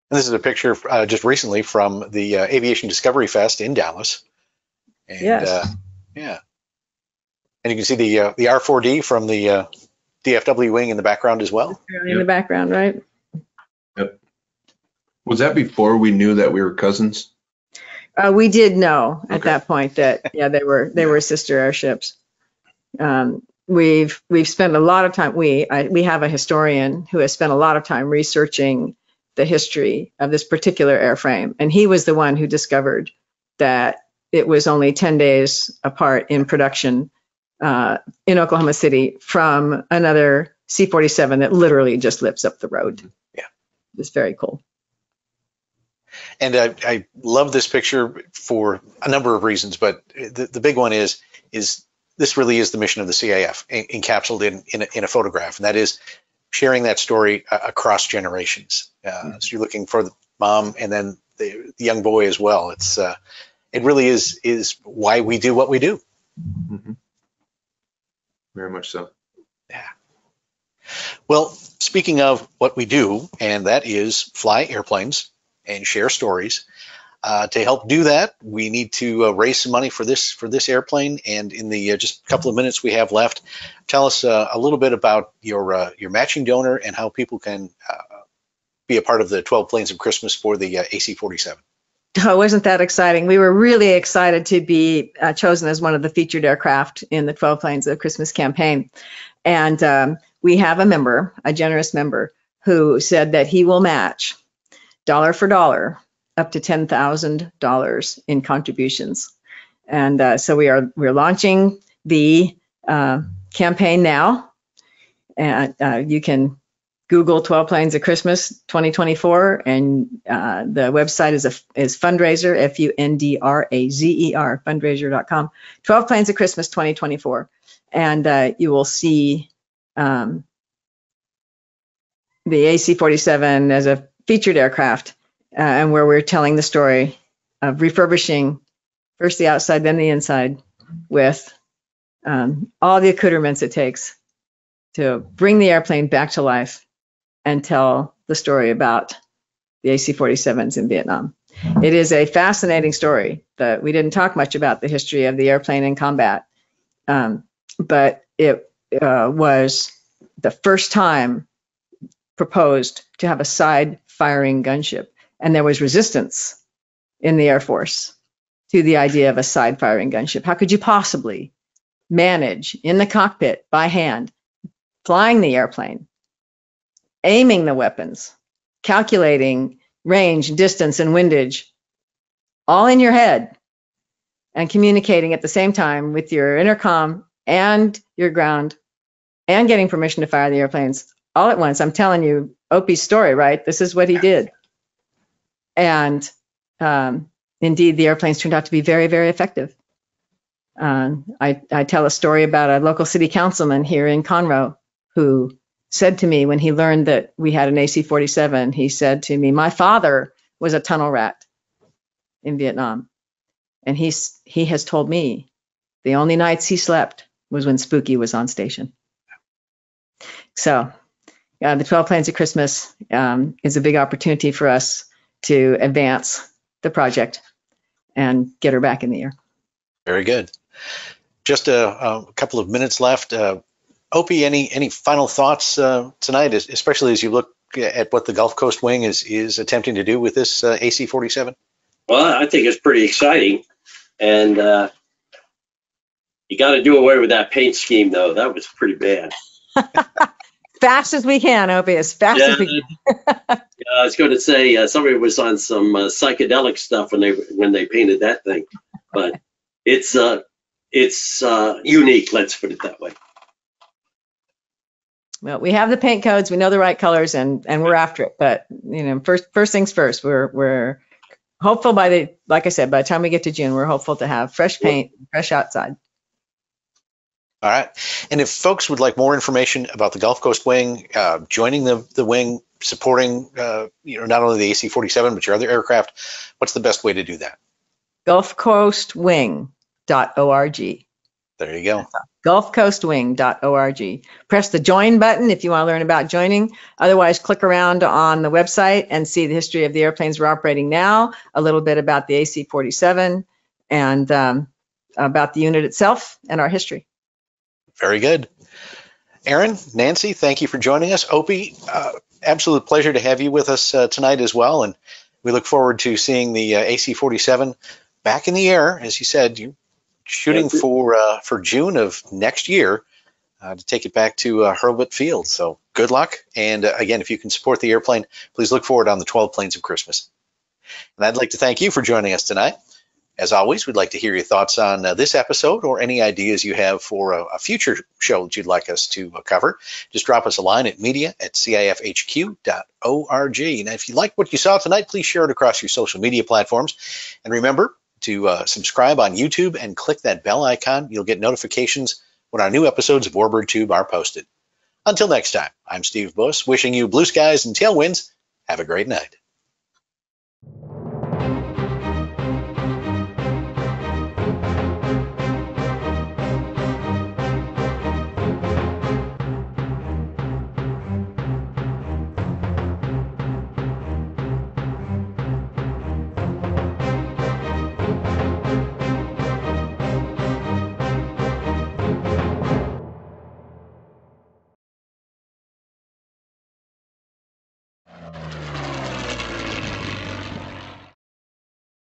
And this is a picture just recently from the Aviation Discovery Fest in Dallas. And, Yes. yeah. And you can see the R4D from the DFW wing in the background as well. In the background, right? Yep. Was that before we knew that we were cousins? We did know at Okay. that point that they were sister airships. We've spent a lot of time. We have a historian who has spent a lot of time researching the history of this particular airframe, and he was the one who discovered that it was only 10 days apart in production in Oklahoma City from another C-47 that literally just lives up the road. Yeah. It's very cool. And I love this picture for a number of reasons, but the big one is this really is the mission of the CAF encapsulated in a photograph, and that is sharing that story across generations. So you're looking for the mom and then the young boy as well. It really is why we do what we do. Mm-hmm. Very much so. Yeah. Well, speaking of what we do, and that is fly airplanes and share stories. To help do that, we need to raise some money for this airplane. And in the just a couple of minutes we have left, tell us a little bit about your matching donor and how people can be a part of the 12 Planes of Christmas for the AC-47. Oh, wasn't that exciting? We were really excited to be chosen as one of the featured aircraft in the 12 Planes of Christmas campaign. And we have a member, a generous member, who said that he will match dollar for dollar up to $10,000 in contributions. And so we're launching the campaign now. And you can Google 12 Planes of Christmas 2024, and the website is fundraiser, FUNDRAZER, fundraiser.com, 12 Planes of Christmas 2024. And you will see the AC-47 as a featured aircraft, and where we're telling the story of refurbishing first the outside, then the inside, with all the accoutrements it takes to bring the airplane back to life and tell the story about the AC-47s in Vietnam. It is a fascinating story that we didn't talk much about the history of the airplane in combat, but it was the first time proposed to have a side-firing gunship, and there was resistance in the Air Force to the idea of a side-firing gunship. How could you possibly manage in the cockpit by hand, flying the airplane, aiming the weapons, calculating range, distance, and windage, all in your head, and communicating at the same time with your intercom and your ground, and getting permission to fire the airplanes all at once? I'm telling you, Opie's story, right? This is what he did. And indeed, the airplanes turned out to be very, very effective. I tell a story about a local city councilman here in Conroe who said to me when he learned that we had an AC-47, he said to me, my father was a tunnel rat in Vietnam. And he has told me the only nights he slept was when Spooky was on station. So the 12 Planes of Christmas is a big opportunity for us to advance the project and get her back in the air. Very good. Just a couple of minutes left. Opie, any final thoughts tonight, especially as you look at what the Gulf Coast Wing is attempting to do with this AC-47? Well, I think it's pretty exciting. And you got to do away with that paint scheme, though. That was pretty bad. Fast as we can, Opie, as fast as we can. I was going to say somebody was on some psychedelic stuff when they painted that thing, but it's unique. Let's put it that way. Well, we have the paint codes, we know the right colors, and we're after it. But first things first. We're hopeful like I said, by the time we get to June, we're hopeful to have fresh paint, fresh outside. All right. And if folks would like more information about the Gulf Coast Wing, joining the wing, supporting not only the AC-47 but your other aircraft, what's the best way to do that? GulfCoastWing.org. There you go. GulfCoastWing.org. Press the join button if you want to learn about joining. Otherwise, click around on the website and see the history of the airplanes we're operating now, a little bit about the AC-47, and about the unit itself and our history. Very good. Aaron, Nancy, thank you for joining us. Opie, absolute pleasure to have you with us tonight as well. And we look forward to seeing the AC-47 back in the air. As you said, you're shooting for June of next year to take it back to Hurlbut Field. So good luck. And again, if you can support the airplane, please look forward on the 12 Planes of Christmas. And I'd like to thank you for joining us tonight. As always, we'd like to hear your thoughts on this episode or any ideas you have for a future show that you'd like us to cover. Just drop us a line at media@cifhq.org. And if you like what you saw tonight, please share it across your social media platforms. And remember to subscribe on YouTube and click that bell icon. You'll get notifications when our new episodes of Warbird Tube are posted. Until next time, I'm Steve Buss, wishing you blue skies and tailwinds. Have a great night.